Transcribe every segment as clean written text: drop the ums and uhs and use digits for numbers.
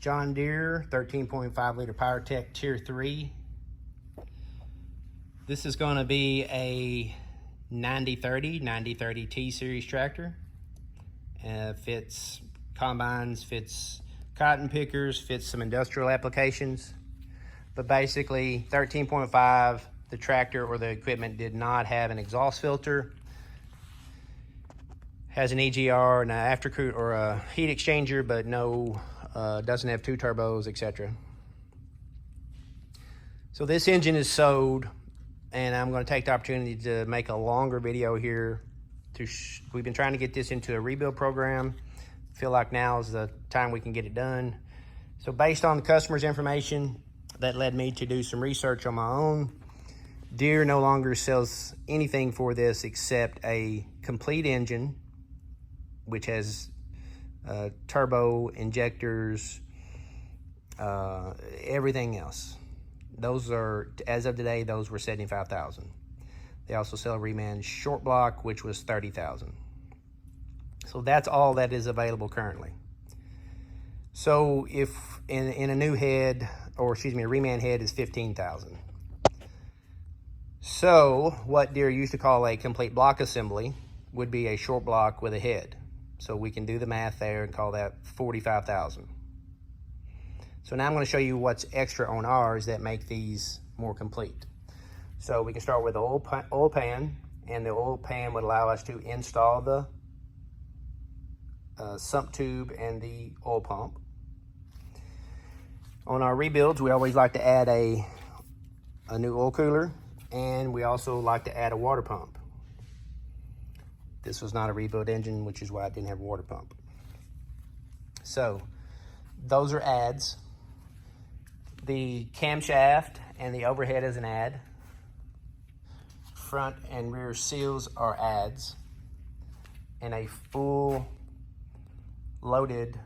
John Deere 13.5 liter PowerTech Tier 3. This is going to be a 9030 T series tractor. Fits combines, fits cotton pickers, fits some industrial applications. But basically 13.5, the tractor or the equipment did not have an exhaust filter. Has an EGR and an aftercooler or a heat exchanger, but no, doesn't have 2 turbos, etc. So this engine is sold, and I'm going to take the opportunity to make a longer video here. We've been trying to get this into a rebuild program. Feel like now is the time we can get it done. So based on the customer's information, that led me to do some research on my own. Deere no longer sells anything for this except a complete engine, which has turbo, injectors, everything else. Those are, as of today, those were $75,000. They also sell a reman short block, which was $30,000. So that's all that is available currently. So if in a new head, or excuse me, a reman head is $15,000. So what Deere used to call a complete block assembly would be a short block with a head. So we can do the math there and call that $45,000. So now I'm going to show you what's extra on ours that make these more complete. So we can start with the oil pan, and the oil pan would allow us to install the sump tube and the oil pump. On our rebuilds, we always like to add a new oil cooler, and we also like to add a water pump. This was not a rebuild engine, which is why I didn't have a water pump. So those are adds. The camshaft and the overhead is an add. Front and rear seals are adds. And a full loaded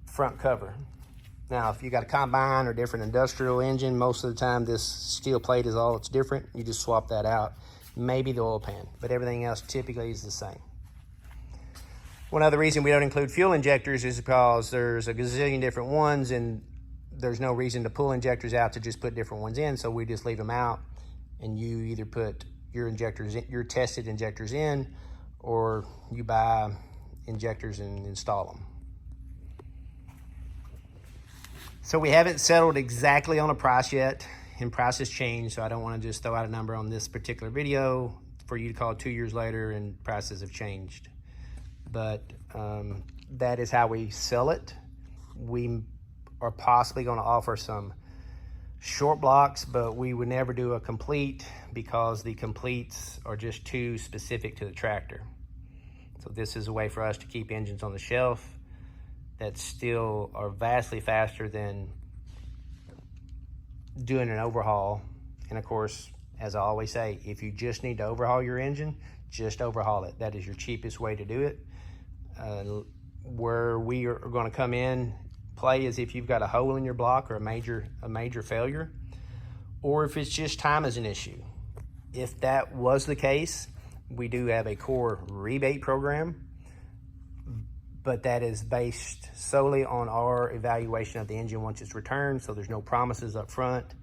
front cover. Now, if you got a combine or different industrial engine, most of the time this steel plate is all that's different. You just swap that out. Maybe the oil pan, but everything else typically is the same. One other reason we don't include fuel injectors is because there's a gazillion different ones, and there's no reason to pull injectors out to just put different ones in, so we just leave them out, and you either put your injectors in, your tested injectors in, or you buy injectors and install them. So we haven't settled exactly on a price yet, and prices change, so I don't want to just throw out a number on this particular video for you to call 2 years later and prices have changed. But that is how we sell it. We are possibly going to offer some short blocks, but we would never do a complete because the completes are just too specific to the tractor. So this is a way for us to keep engines on the shelf that still are vastly faster than doing an overhaul. And of course, as I always say, if you just need to overhaul your engine, just overhaul it. That is your cheapest way to do it. Where we are going to come in play is if you've got a hole in your block or a major failure, or if it's just time as an issue. If that was the case, we do have a core rebate program, but that is based solely on our evaluation of the engine once it's returned, so there's no promises up front.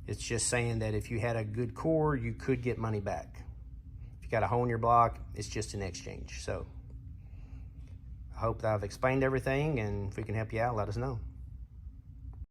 It's just saying that if you had a good core, you could get money back. If you got a hole in your block, it's just an exchange. So I hope that I've explained everything, and if we can help you out, let us know.